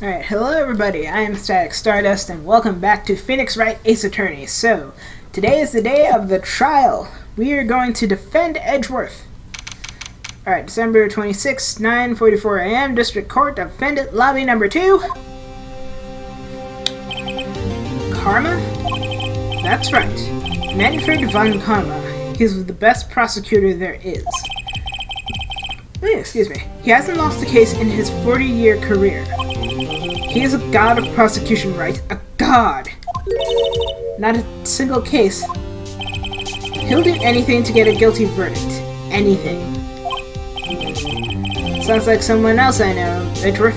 Alright, hello everybody, I am Static Stardust, and welcome back to Phoenix Wright Ace Attorney. So, today is the day of the trial. We are going to defend Edgeworth. Alright, December 26, 9:44 a.m., District Court, Defendant Lobby number 2. Karma? That's right. Manfred von Karma. He's the best prosecutor there is. Excuse me. He hasn't lost a case in his 40-year career. He is a god of prosecution, Wright. A god! Not a single case. He'll do anything to get a guilty verdict. Anything. Sounds like someone else I know, Edgeworth.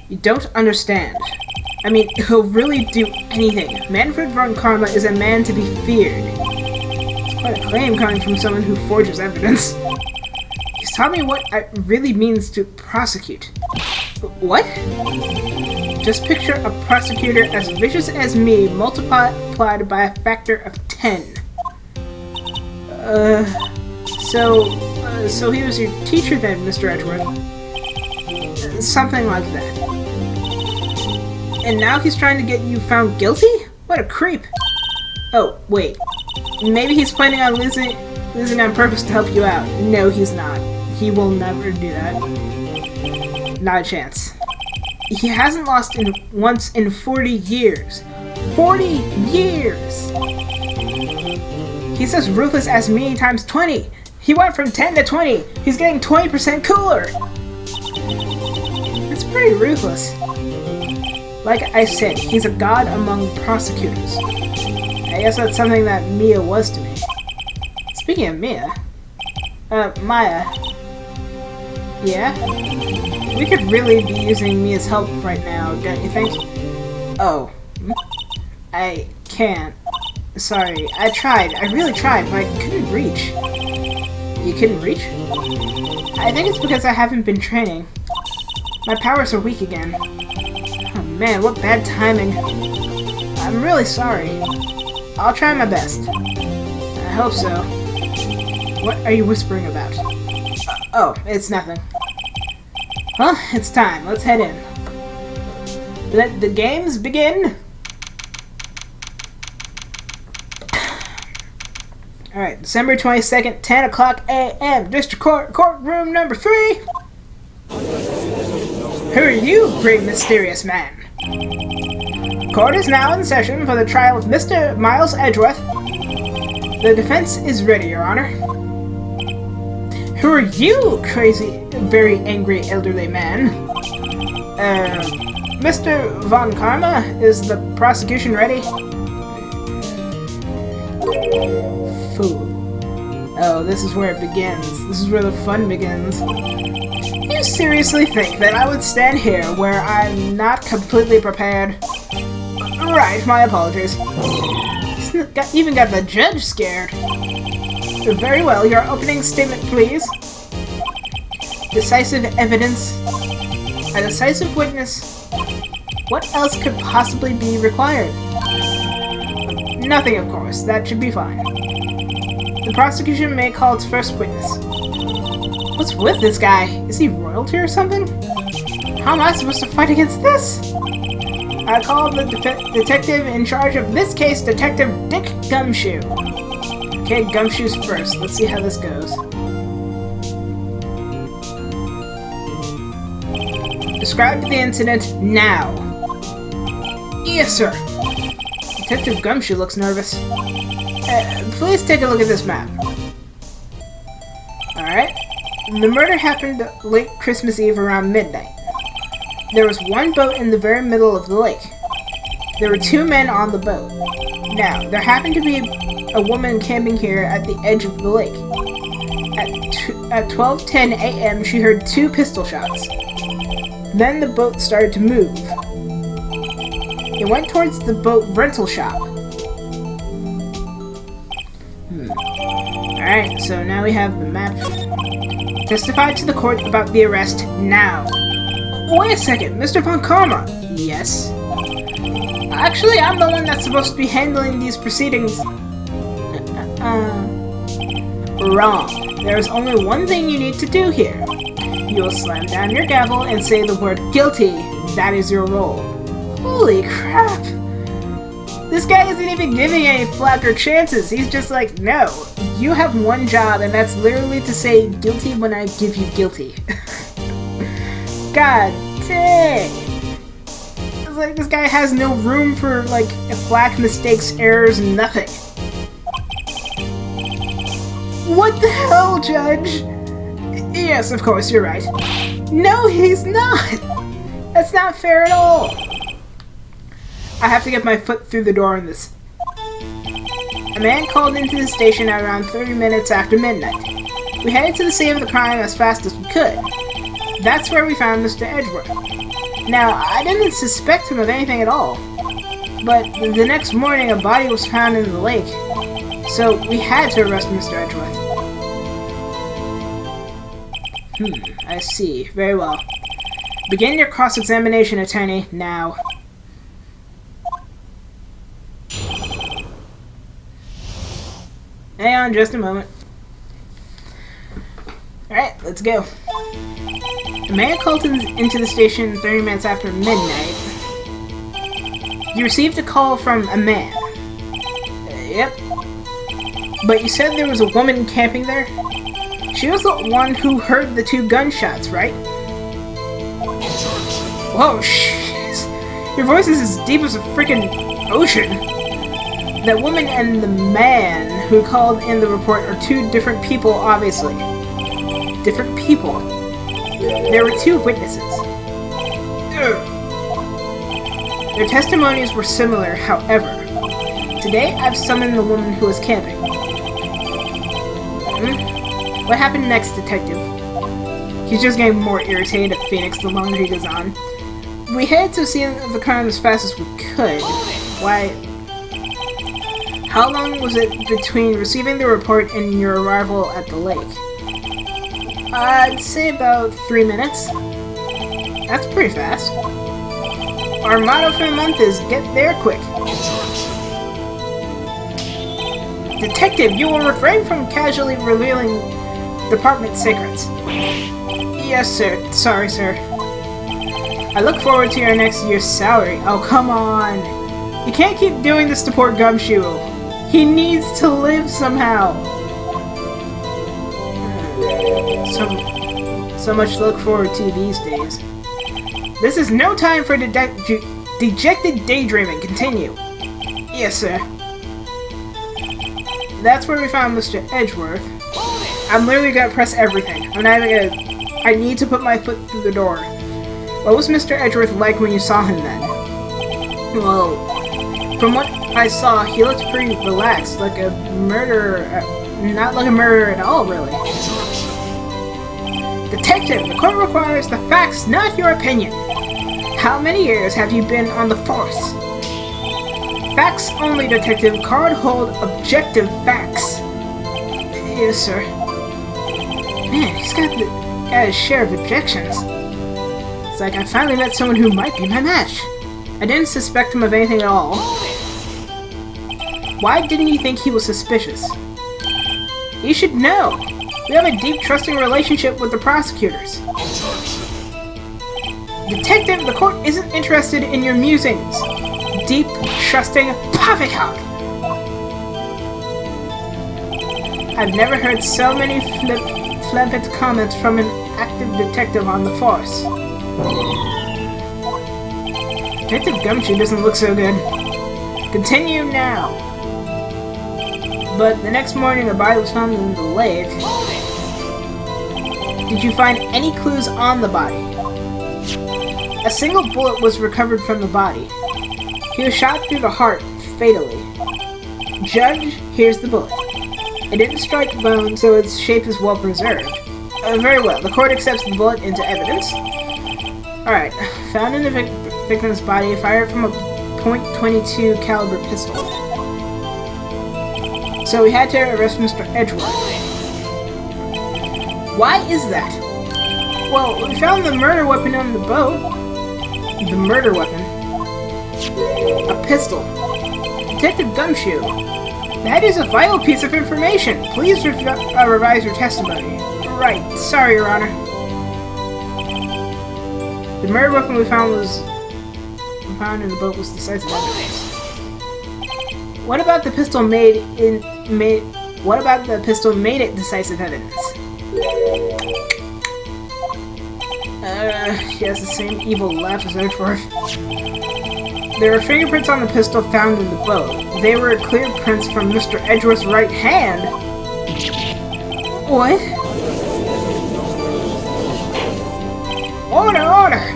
You don't understand. I mean, he'll really do anything. Manfred von Karma is a man to be feared. It's quite a claim coming from someone who forges evidence. He's taught me what it really means to prosecute. What? Just picture a prosecutor as vicious as me multiplied by a factor of 10. So he was your teacher then, Mr. Edgeworth? Something like that. And now he's trying to get you found guilty? What a creep! Oh, wait. Maybe he's planning on losing on purpose to help you out. No, he's not. He will never do that. Not a chance. He hasn't lost once in 40 years. 40 years! He's as ruthless as me times 20. He went from 10 to 20. He's getting 20% cooler. It's pretty ruthless. Like I said, he's a god among prosecutors. I guess that's something that Mia was to me. Speaking of Mia, Maya. Yeah? We could really be using Mia's help right now, don't you think? Oh. I can't. Sorry, I tried. I really tried, but I couldn't reach. You couldn't reach? I think it's because I haven't been training. My powers are weak again. Oh man, what bad timing. I'm really sorry. I'll try my best. I hope so. What are you whispering about? Oh, it's nothing. Well, it's time. Let's head in. Let the games begin! Alright, December 22nd, 10 o'clock a.m. District Court, courtroom number 3! Who are you, great mysterious man? Court is now in session for the trial of Mr. Miles Edgeworth. The defense is ready, Your Honor. Who are you, crazy, very angry elderly man? Mr. von Karma, is the prosecution ready? Fool. Oh, this is where it begins. This is where the fun begins. You seriously think that I would stand here where I'm not completely prepared? Right, my apologies. Even got the judge scared. Very well, your opening statement, please. Decisive evidence. A decisive witness. What else could possibly be required? Nothing, of course. That should be fine. The prosecution may call its first witness. What's with this guy? Is he royalty or something? How am I supposed to fight against this? I call the detective in charge of this case, Detective Dick Gumshoe. Okay, Gumshoe's first. Let's see how this goes. Describe the incident now. Yes, sir. Detective Gumshoe looks nervous. Please take a look at this map. Alright. The murder happened late Christmas Eve around midnight. There was one boat in the very middle of the lake. There were 2 men on the boat. Now, there happened to be a woman camping here at the edge of the lake. At 12:10 a.m., she heard 2 pistol shots. Then the boat started to move. It went towards the boat rental shop. Alright, so now we have the map. Testify to the court about the arrest now. Wait a second, Mr. von Karma. Yes? Actually, I'm the one that's supposed to be handling these proceedings. Wrong. There's only one thing you need to do here. You will slam down your gavel and say the word guilty. That is your role. Holy crap! This guy isn't even giving any flack or chances. He's just like, no, you have one job, and that's literally to say guilty when I give you guilty. God dang! It's like this guy has no room for, like, flack, mistakes, errors, nothing. What the hell, Judge? Yes, of course, you're right. No, he's not! That's not fair at all. I have to get my foot through the door on this. A man called into the station at around 30 minutes after midnight. We headed to the scene of the crime as fast as we could. That's where we found Mr. Edgeworth. Now, I didn't suspect him of anything at all, but the next morning a body was found in the lake, so we had to arrest Mr. Edgeworth. I see. Very well. Begin your cross-examination, attorney, now. Hang on just a moment. Alright, let's go. A man called into the station 30 minutes after midnight. You received a call from a man. Yep. But you said there was a woman camping there? She was the one who heard the 2 gunshots, right? Whoa, jeez. Your voice is as deep as a freaking ocean. That woman and the man who called in the report are 2 different people, obviously. Different people. There were 2 witnesses. Their testimonies were similar, however. Today, I've summoned the woman who was camping. What happened next, detective? He's just getting more irritated at Phoenix the longer he goes on. We headed to the scene of the crime as fast as we could. Why? How long was it between receiving the report and your arrival at the lake? I'd say about 3 minutes. That's pretty fast. Our motto for the month is get there quick. Detective, you will refrain from casually revealing department secrets. Yes, sir. Sorry, sir. I look forward to your next year's salary. Oh, come on. You can't keep doing this to poor Gumshoe. He needs to live somehow. So much to look forward to these days. This is no time for dejected daydreaming. Continue. Yes, sir. That's where we found Mr. Edgeworth. I'm literally gonna press everything. I need to put my foot through the door. What was Mr. Edgeworth like when you saw him then? Well, from what I saw, he looked pretty relaxed, like a murderer. Not like a murderer at all, really. Detective, the court requires the facts, not your opinion. How many years have you been on the force? Facts only, detective. Card hold objective facts. Yes, sir. Man, he's got his share of objections. It's like I finally met someone who might be my match. I didn't suspect him of anything at all. Why didn't you think he was suspicious? You should know. We have a deep, trusting relationship with the prosecutors. Detective, the court isn't interested in your musings. Deep, trusting poppycock. I've never heard so many flippant comments from an active detective on the force. Detective Gumshoe doesn't look so good. Continue now. But the next morning, the body was found in the lake. Did you find any clues on the body? A single bullet was recovered from the body. He was shot through the heart, fatally. Judge, here's the bullet. It didn't strike bone, so its shape is well preserved. Very well. The court accepts the bullet into evidence. Alright. Found in the victim's body, fired from a .22 caliber pistol. So we had to arrest Mr. Edgeworth. Why is that? Well, we found the murder weapon on the boat. The murder weapon. A pistol. Detective Gumshoe. That is a vital piece of information. Please revise your testimony. Right. Sorry, Your Honor. The murder weapon we found in the boat was decisive evidence. What about the pistol made it decisive evidence? She has the same evil laugh as Edgeworth. There were fingerprints on the pistol found in the boat. They were clear prints from Mr. Edgeworth's right hand. What? Order, order!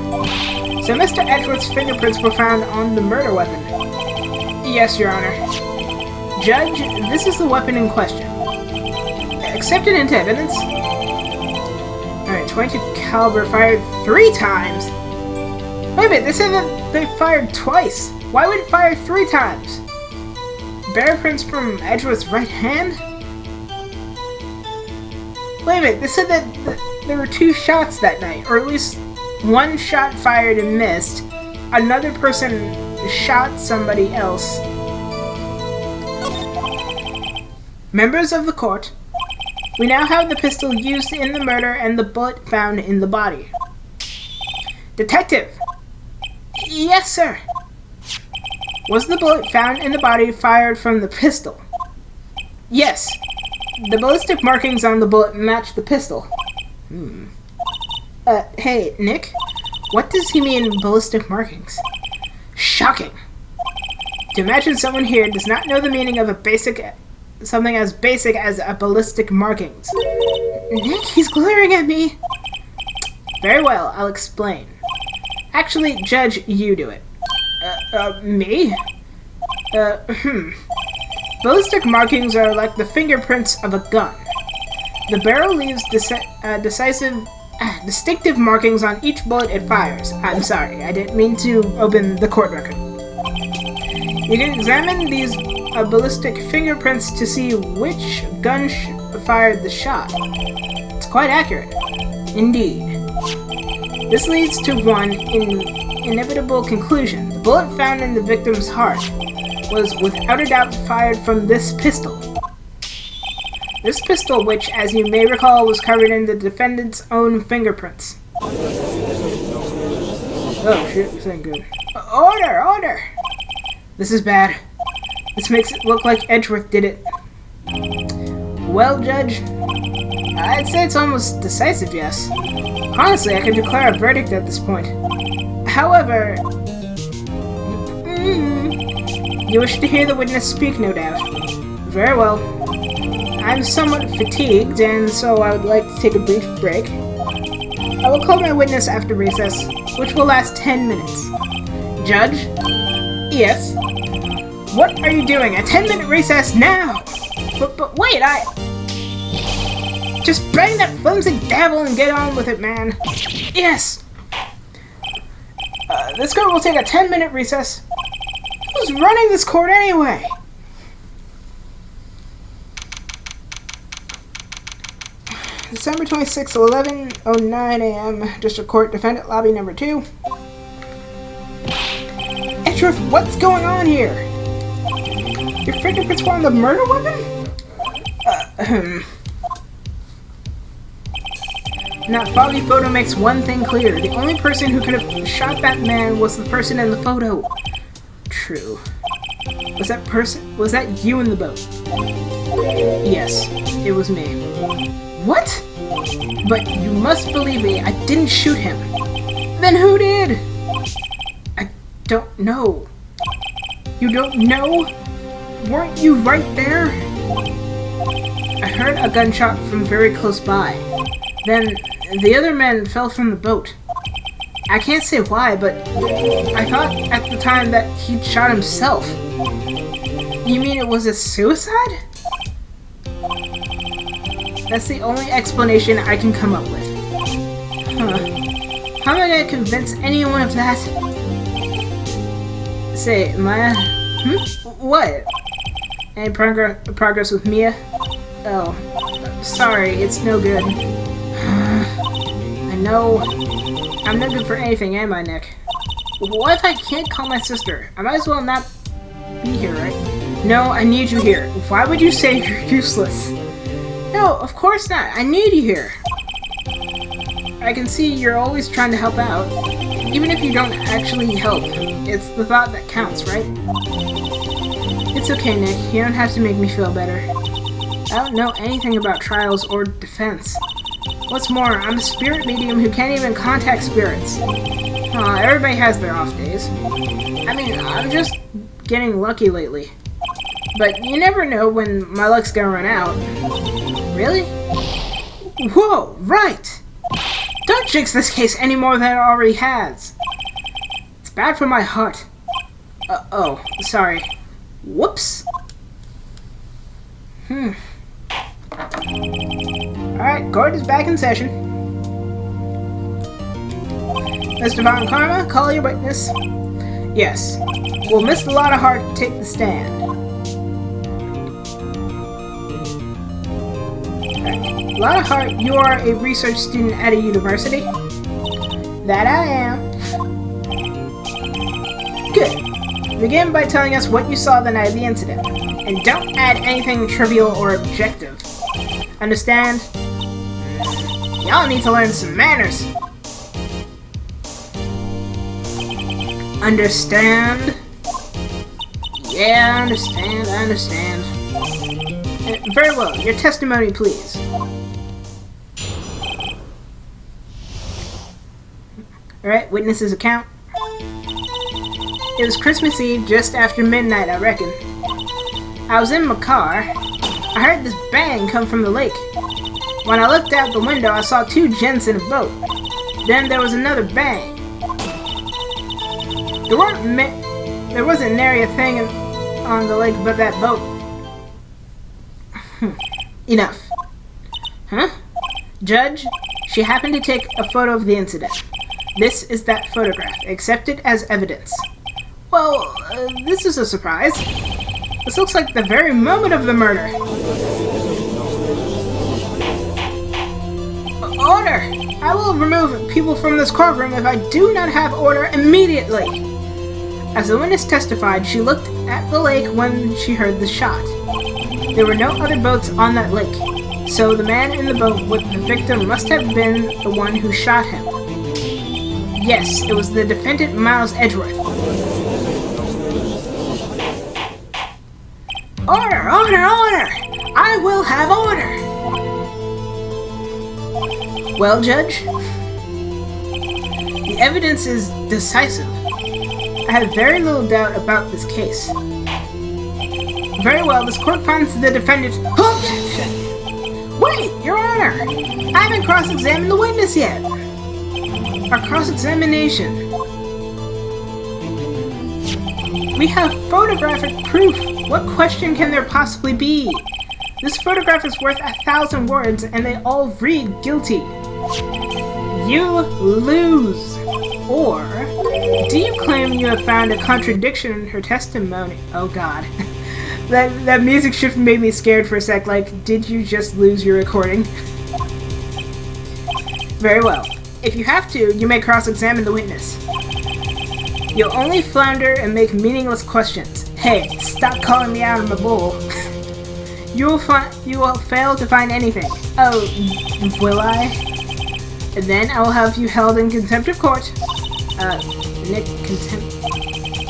So Mr. Edgeworth's fingerprints were found on the murder weapon. Yes, Your Honor. Judge, this is the weapon in question. Accepted into evidence. Alright, 22 caliber fired 3 times. Wait a minute, they said that they fired twice. Why would it fire 3 times? Bear prints from Edgeworth's right hand? Wait a minute, they said that there were 2 shots that night, or at least 1 shot fired and missed. Another person shot somebody else. Members of the court, we now have the pistol used in the murder and the bullet found in the body. Detective! Yes, sir. Was the bullet found in the body fired from the pistol? Yes. The ballistic markings on the bullet match the pistol. Hey, Nick. What does he mean, ballistic markings? Shocking. To imagine someone here does not know the meaning of something as basic as a ballistic markings. Nick, he's glaring at me. Very well, I'll explain. Actually, Judge, you do it. Me? Ballistic markings are like the fingerprints of a gun. The barrel leaves distinctive markings on each bullet it fires. I'm sorry, I didn't mean to open the court record. You can examine these ballistic fingerprints to see which gun fired the shot. It's quite accurate. Indeed. This leads to one inevitable conclusion. The bullet found in the victim's heart was without a doubt fired from this pistol. This pistol, which, as you may recall, was covered in the defendant's own fingerprints. Oh shit, this ain't good. Order! Order! This is bad. This makes it look like Edgeworth did it. Well, Judge, I'd say it's almost decisive, yes. Honestly, I could declare a verdict at this point. However... You wish to hear the witness speak, no doubt. Very well. I'm somewhat fatigued, and so I would like to take a brief break. I will call my witness after recess, which will last 10 minutes. Judge? Yes? What are you doing? A 10-minute recess now! But wait, Just bang that flimsy gavel and get on with it, man. Yes! This court will take a 10-minute recess. Who's running this court anyway? December 26, 11:09 a.m. District Court, Defendant Lobby Number 2. Edgeworth, what's going on here? Your fingerprints were on the murder weapon? That foggy photo makes one thing clear. The only person who could have shot that man was the person in the photo. True. Was that you in the boat? Yes, it was me. What? But you must believe me, I didn't shoot him. Then who did? I don't know. You don't know? Weren't you right there? I heard a gunshot from very close by. Then the other man fell from the boat. I can't say why, but I thought at the time that he'd shot himself. You mean it was a suicide? That's the only explanation I can come up with. Huh. How am I gonna convince anyone of that? Say, Maya? What? Any progress with Mia? Oh, sorry, it's no good. I know. I'm no good for anything, am I, Nick? What if I can't call my sister? I might as well not be here, right? No, I need you here. Why would you say you're useless? No, of course not. I need you here. I can see you're always trying to help out. Even if you don't actually help, it's the thought that counts, right? It's okay, Nick. You don't have to make me feel better. I don't know anything about trials or defense. What's more, I'm a spirit medium who can't even contact spirits. Everybody has their off days. I mean, I'm just getting lucky lately. But you never know when my luck's gonna run out. Really? Whoa, right! Don't jinx this case any more than it already has. It's bad for my heart. Oh, sorry. Whoops. Alright, court is back in session. Mr. Von Karma, call your witness. Yes. Will Miss Lotta take the stand? Right. Lotta, you are a research student at a university? That I am. Good. Begin by telling us what you saw the night of the incident. And don't add anything trivial or objective. Understand? Y'all need to learn some manners. Understand? Yeah, I understand. Very well, your testimony, please. Alright, witness's account. It was Christmas Eve, just after midnight, I reckon. I was in my car. I heard this bang come from the lake. When I looked out the window, I saw two gents in a boat. Then there was another bang. There wasn't nary a thing on the lake but that boat. Enough. Huh? Judge, she happened to take a photo of the incident. This is that photograph. Accept it as evidence. Well, this is a surprise. This looks like the very moment of the murder. Order! I will remove people from this courtroom if I do not have order immediately. As the witness testified, she looked at the lake when she heard the shot. There were no other boats on that lake, so the man in the boat with the victim must have been the one who shot him. Yes, it was the defendant, Miles Edgeworth. Order! Order! Order! I will have order! Well, Judge, the evidence is decisive. I have very little doubt about this case. Very well, this court finds the defendant... Wait, Your Honor! I haven't cross-examined the witness yet! Our cross-examination. We have photographic proof! What question can there possibly be? This photograph is worth 1,000 words, and they all read guilty. You lose. Or, do you claim you have found a contradiction in her testimony? Oh god. That music shift made me scared for a sec, like, did you just lose your recording? Very well. If you have to, you may cross-examine the witness. You'll only flounder and make meaningless questions. Hey, stop calling me out of my bull. You will fail to find anything. Oh, will I? And then I will have you held in contempt of court. Nick,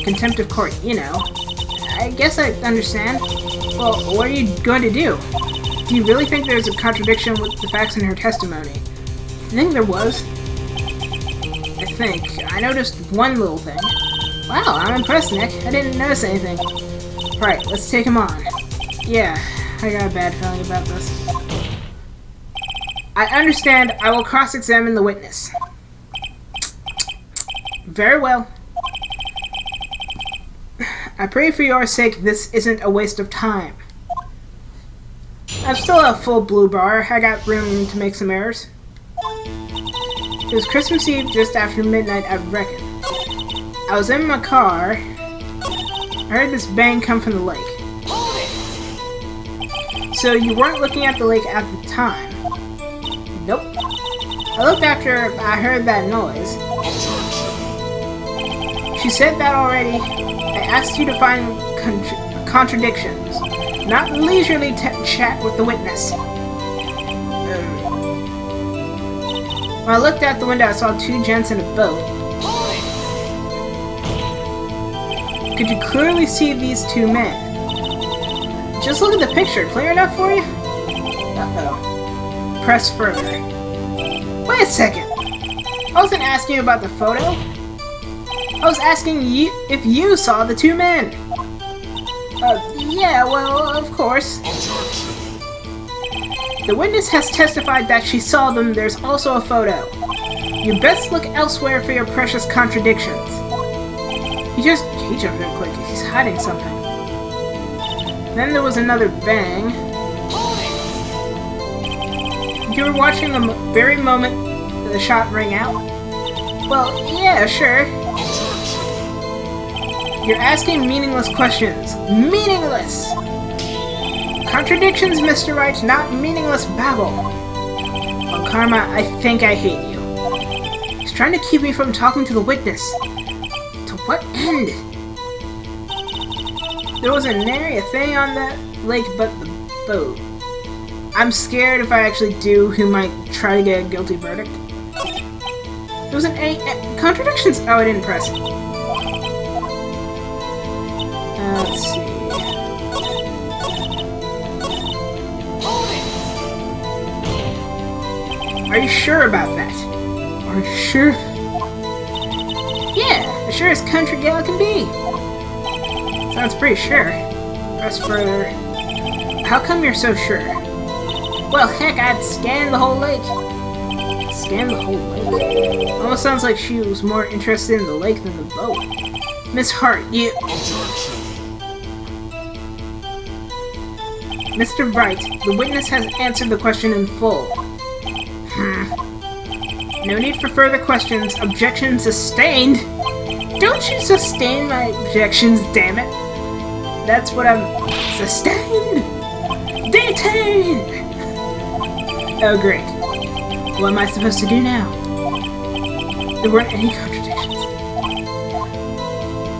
contempt of court, you know. I guess I understand. Well, what are you going to do? Do you really think there's a contradiction with the facts in her testimony? I think there was. I noticed one little thing. Wow, I'm impressed, Nick. I didn't notice anything. Right, let's take him on. Yeah, I got a bad feeling about this. I understand. I will cross-examine the witness. Very well. I pray for your sake this isn't a waste of time. I'm still a full blue bar. I got room to make some errors. It was Christmas Eve just after midnight, I reckon. I was in my car. I heard this bang come from the lake. So you weren't looking at the lake at the time? Nope. I looked after I heard that noise. She said that already. I asked you to find contradictions, not leisurely chat with the witness. When I looked out the window, I saw two gents in a boat. could you clearly see these two men? Just look at the picture. Clear enough for you? Uh-oh. Press further. Wait a second. I wasn't asking you about the photo. I was asking you if you saw the two men. Yeah, well, of course. The witness has testified that she saw them. There's also a photo. You best look elsewhere for your precious contradictions. He jumped in quick. He's hiding something. Then there was another bang. You were watching the very moment the shot rang out? Well, yeah, sure. You're asking meaningless questions. Meaningless! Contradictions, Mr. Wright, not meaningless babble. Well, Karma, I think I hate you. He's trying to keep me from talking to the witness. To what end? There was a nary a thing on that lake but the boat. I'm scared if I actually do, he might try to get a guilty verdict. There wasn't any contradictions. Oh, I didn't press it. Let's see. Are you sure about that? Are you sure? Yeah, as sure as country gal can be. Sounds pretty sure. Press further. How come you're so sure? Well, heck, I'd scan the whole lake. Scan the whole lake? Almost sounds like she was more interested in the lake than the boat. Miss Hart, you... Mr. Wright, the witness has answered the question in full. No need for further questions. Objection sustained. Don't you sustain my objections, damn it. That's what I'm... Sustained! Detained! Oh, great. What am I supposed to do now? There weren't any contradictions.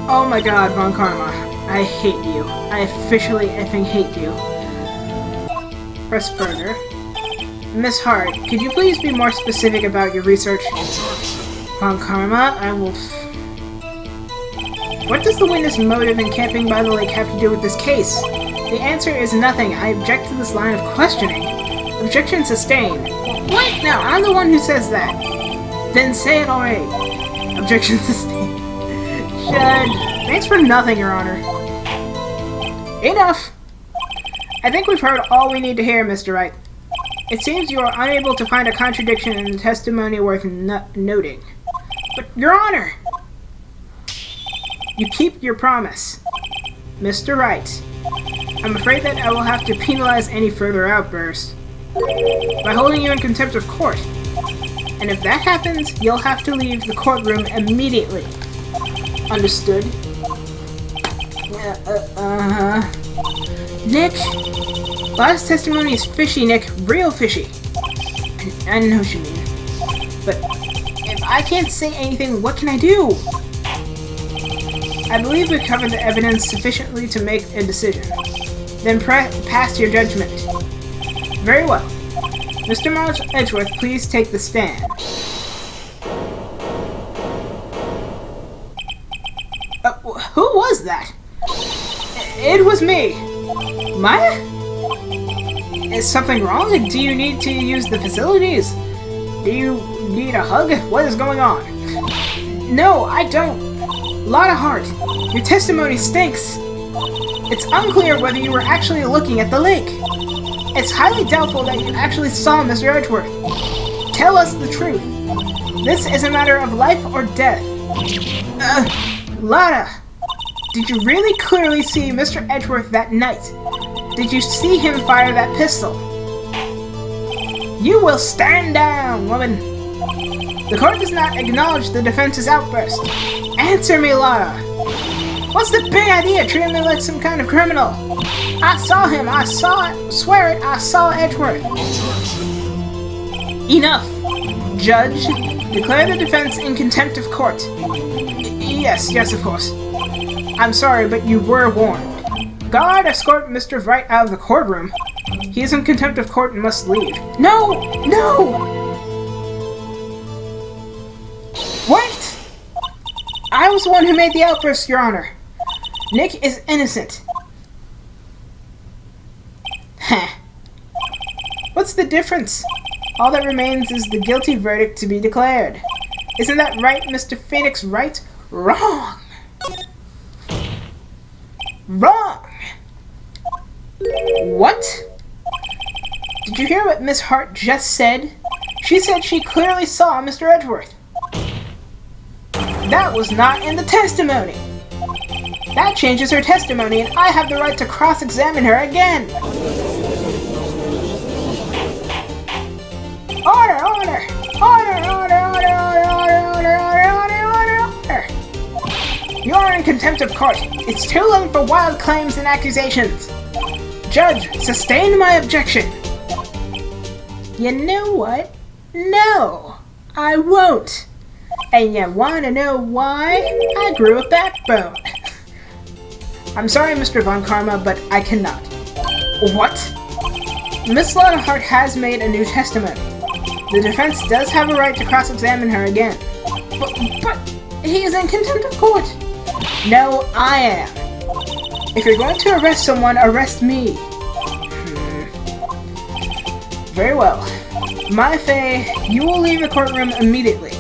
Oh my god, Von Karma. I hate you. I officially effing hate you. Press further. Miss Hart, could you please be more specific about your research? Von Karma, I will... What does the witness' motive in camping by the lake have to do with this case? The answer is nothing. I object to this line of questioning. Objection sustained. What? No, I'm the one who says that. Then say it already. Objection sustained. Judge. Thanks for nothing, Your Honor. Enough! I think we've heard all we need to hear, Mr. Wright. It seems you are unable to find a contradiction in the testimony worth noting. But, Your Honor! You keep your promise. Mr. Wright, I'm afraid that I will have to penalize any further outbursts by holding you in contempt of court. And if that happens, you'll have to leave the courtroom immediately. Understood? Nick! Lotta's testimony is fishy, Nick. Real fishy. I know what you mean. But if I can't say anything, what can I do? I believe we've covered the evidence sufficiently to make a decision. Then pass your judgment. Very well. Mr. Miles Edgeworth, please take the stand. Who was that? It was me. Maya? Is something wrong? Do you need to use the facilities? Do you need a hug? What is going on? No, I don't. Lotta Hart, your testimony stinks. It's unclear whether you were actually looking at the lake. It's highly doubtful that you actually saw Mr. Edgeworth. Tell us the truth. This is a matter of life or death. Lotta, did you really clearly see Mr. Edgeworth that night? Did you see him fire that pistol? You will stand down, woman. The court does not acknowledge the defense's outburst. Answer me, Lotta. What's the big idea treating me like some kind of criminal? I saw him. I saw it. Swear it. I saw Edgeworth. Enough. Judge, declare the defense in contempt of court. Yes, of course. I'm sorry, but you were warned. Guard, escort Mr. Wright out of the courtroom. He is in contempt of court and must leave. No! What? I was the one who made the outburst, Your Honor. Nick is innocent. Heh. What's the difference? All that remains is the guilty verdict to be declared. Isn't that right, Mr. Phoenix Wright? Wrong! Wrong! What? Did you hear what Miss Hart just said? She said she clearly saw Mr. Edgeworth. That was not in the testimony. That changes her testimony, and I have the right to cross-examine her again. Order! Order! Order! Order! Order! Order! Order! Order! Order! Order! You are in contempt of court. It's too late for wild claims and accusations. Judge, sustain my objection. You know what? No, I won't. And you want to know why? I grew a backbone. I'm sorry, Mr. Von Karma, but I cannot. What? Miss Lotta Hart has made a new testimony. The defense does have a right to cross-examine her again. But he is in contempt of court. No, I am. If you're going to arrest someone, arrest me. Very well. My Faye, you will leave the courtroom immediately.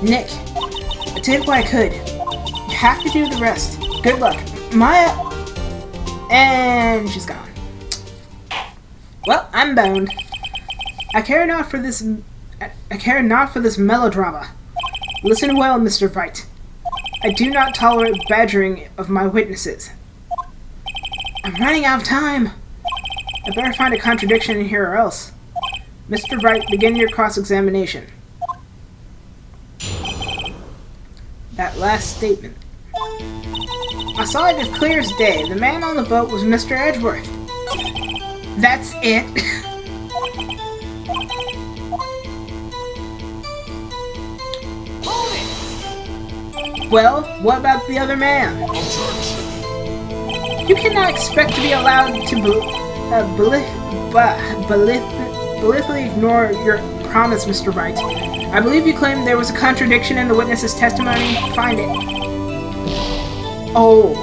Nick, I did what I could. You have to do the rest. Good luck. Maya... And she's gone. Well, I'm bound. I care not for this melodrama. Listen well, Mr. Wright. I do not tolerate badgering of my witnesses. I'm running out of time. I better find a contradiction in here or else. Mr. Wright, begin your cross-examination. That last statement. I saw it as clear as day. The man on the boat was Mr. Edgeworth. That's it. Well, what about the other man? You cannot expect to be allowed to blithely ignore your promise, Mr. Wright. I believe you claimed there was a contradiction in the witness's testimony. Find it. Oh.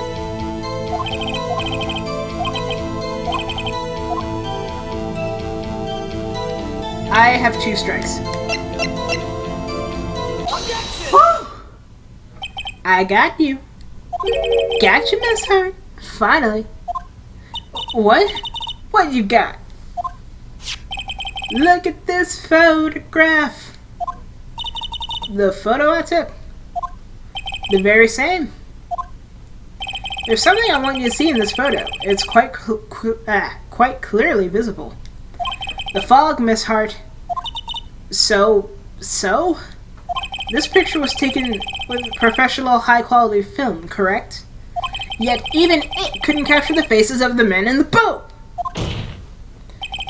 I have 2 strikes. I got you. Got you, Miss Hart. Finally. What? What you got? Look at this photograph. The photo I took. The very same. There's something I want you to see in this photo. It's quite clearly visible. The fog, Miss Hart. So? This picture was taken with professional high-quality film, correct? Yet even it couldn't capture the faces of the men in the boat!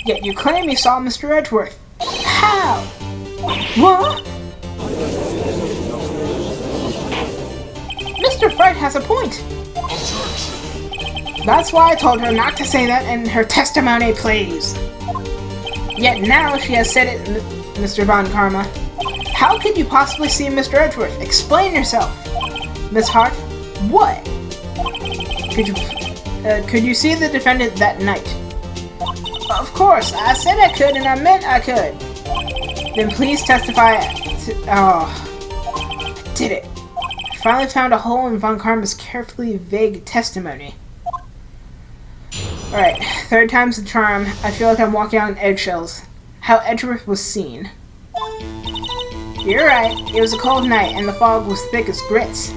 Yet you claim you saw Mr. Edgeworth. How? What? Mr. Wright has a point. That's why I told her not to say that in her testimony, please. Yet now she has said it, Mr. Von Karma. How could you possibly see Mr. Edgeworth? Explain yourself. Miss Hart, what? Could you see the defendant that night? Of course, I said I could and I meant I could. Then please testify to... Oh, I did it. I finally found a hole in Von Karma's carefully vague testimony. Alright, 3rd time's the charm. I feel like I'm walking on eggshells. How Edgeworth was seen. You're right, it was a cold night and the fog was thick as grits.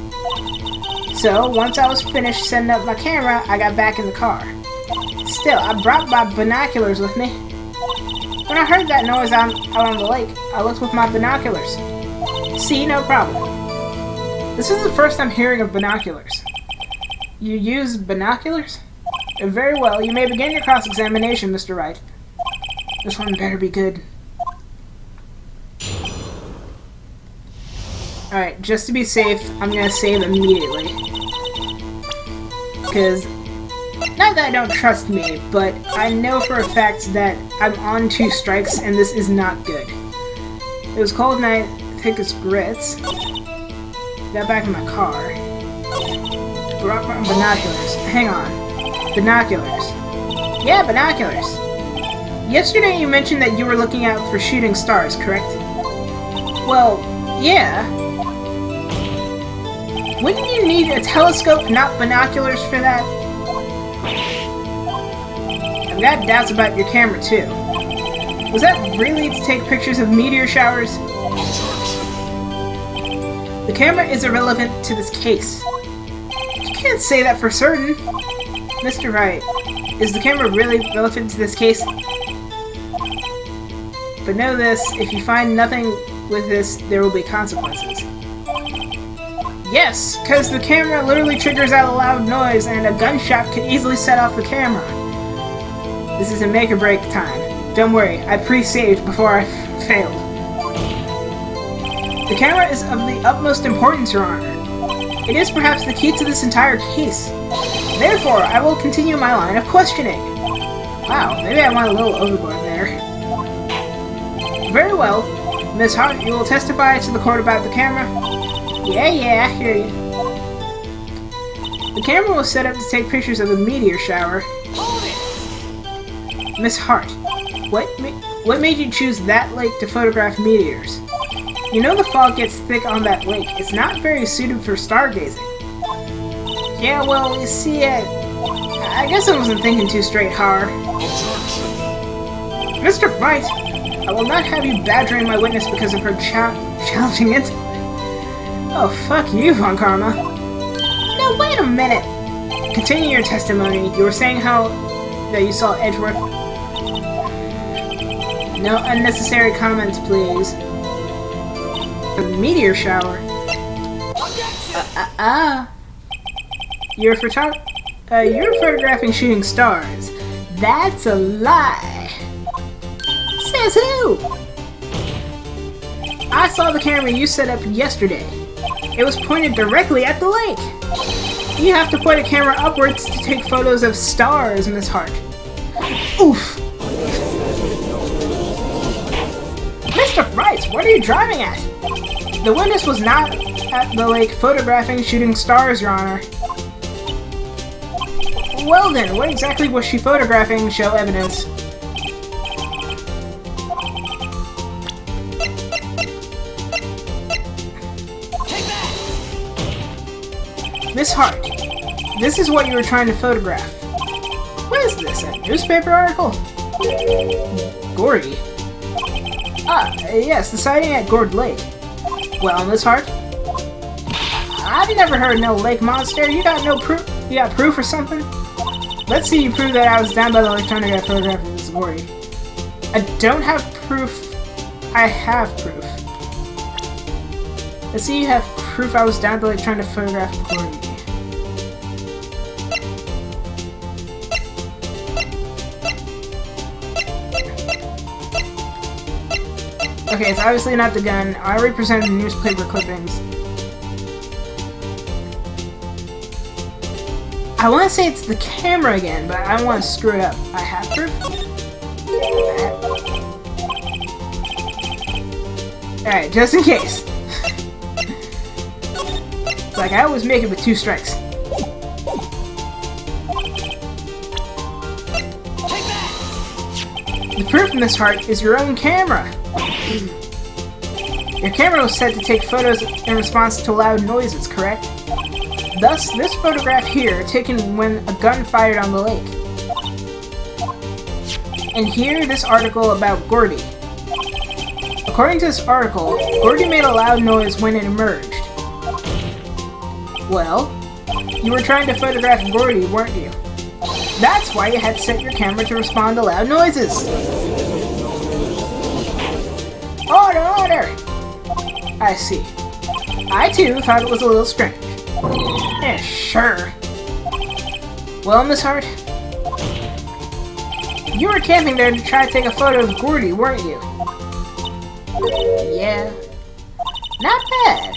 So, once I was finished setting up my camera, I got back in the car. Still, I brought my binoculars with me. When I heard that noise out on the lake, I looked with my binoculars. See, no problem. This is the first I'm hearing of binoculars. You use binoculars? Very well, you may begin your cross-examination, Mr. Wright. This one better be good. Alright, just to be safe, I'm gonna save immediately. Because, not that I don't trust me, but I know for a fact that I'm on 2 strikes and this is not good. It was cold night, thick as grits. Got back in my car. Binoculars. Hang on. Binoculars. Yeah, binoculars. Yesterday you mentioned that you were looking out for shooting stars, correct? Well, yeah. Wouldn't you need a telescope, not binoculars, for that? I've got doubts about your camera, too. Was that really to take pictures of meteor showers? The camera is irrelevant to this case. You can't say that for certain. Mr. Wright, is the camera really relevant to this case? But know this, if you find nothing with this, there will be consequences. Yes, because the camera literally triggers out a loud noise and a gunshot could easily set off the camera. This is a make or break time. Don't worry, I pre-saved before I failed. The camera is of the utmost importance, Your Honor. It is perhaps the key to this entire case. Therefore, I will continue my line of questioning. Wow, maybe I went a little overboard there. Very well. Miss Hart, you will testify to the court about the camera? Yeah, I hear you. The camera was set up to take pictures of a meteor shower. Miss Hart, what made you choose that lake to photograph meteors? You know the fog gets thick on that lake. It's not very suited for stargazing. Yeah, well, you see, I guess I wasn't thinking too straight hard. Mr. Wright, I will not have you badgering my witness because of her challenging intellect. Oh, fuck you, Von Karma. No, wait a minute. Continue your testimony. You were saying that you saw Edgeworth. No unnecessary comments, please. A meteor shower. You're photographing shooting stars. That's a lie. Says who? I saw the camera you set up yesterday. It was pointed directly at the lake. You have to point a camera upwards to take photos of stars, Miss Hart. Oof. Mr. Wright, what are you driving at? The witness was not at the lake photographing shooting stars, Your Honor. Well then, what exactly was she photographing? Show evidence. Miss Hart, this is what you were trying to photograph. What is this, a newspaper article? Gordy. Yes, the sighting at Gord Lake. Well, Miss Hart? I've never heard no lake monster. You got no proof? You got proof or something? Let's see you prove that I was down by the lake trying to get a photograph of Miss Gordy. I don't have proof. I have proof. Let's see you have proof I was down by the lake trying to photograph Gordy. Okay, it's obviously not the gun. I already presented the newspaper clippings. I want to say it's the camera again, but I don't want to screw it up. I have proof? Alright, just in case. It's like I always make it with 2 strikes. The proof, Miss Hart, is your own camera. Your camera was set to take photos in response to loud noises, correct? Thus, this photograph here, taken when a gun fired on the lake. And here, this article about Gordy. According to this article, Gordy made a loud noise when it emerged. Well, you were trying to photograph Gordy, weren't you? That's why you had to set your camera to respond to loud noises. Order, order! I see. I too thought it was a little strange. Yeah, sure. Well, Miss Hart, you were camping there to try to take a photo of Gordy, weren't you? Yeah. Not bad.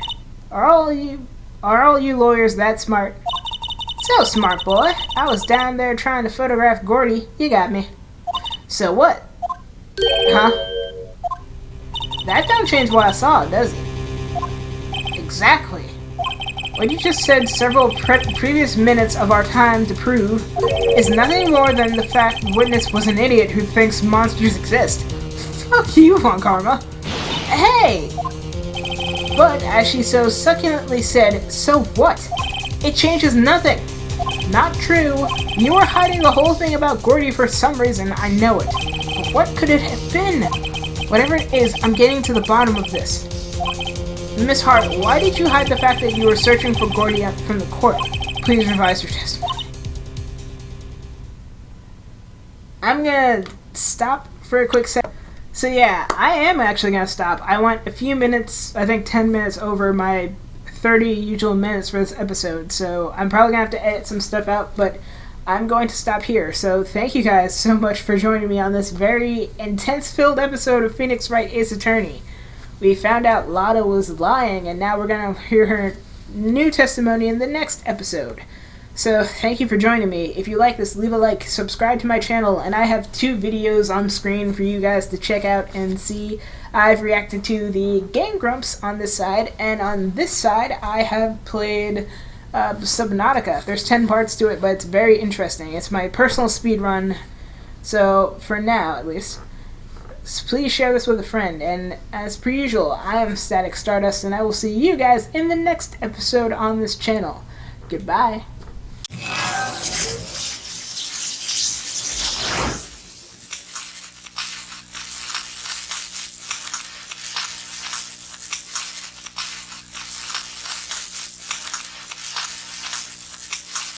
Are all you lawyers that smart? So smart, boy. I was down there trying to photograph Gordy. You got me. So what? Huh? That don't change what I saw, does it? Exactly. What you just said several previous minutes of our time to prove is nothing more than the fact the witness was an idiot who thinks monsters exist. Fuck you, Von Karma. Hey! But, as she so succulently said, so what? It changes nothing. Not true. You were hiding the whole thing about Gordy for some reason, I know it. But what could it have been? Whatever it is, I'm getting to the bottom of this. Miss Hart, why did you hide the fact that you were searching for Gordy from the court? Please revise your testimony. I'm gonna stop for a quick second. So yeah, I am actually gonna stop. I went a few minutes, I think 10 minutes over my 30 usual minutes for this episode, so I'm probably gonna have to edit some stuff out, but I'm going to stop here. So thank you guys so much for joining me on this very intense-filled episode of Phoenix Wright is Attorney. We found out Lotta was lying, and now we're going to hear her new testimony in the next episode. So, thank you for joining me. If you like this, leave a like, subscribe to my channel, and I have 2 videos on screen for you guys to check out and see. I've reacted to the Game Grumps on this side, and on this side, I have played Subnautica. There's 10 parts to it, but it's very interesting. It's my personal speedrun, so for now, at least. Please share this with a friend, and as per usual, I am Static Stardust, and I will see you guys in the next episode on this channel. Goodbye.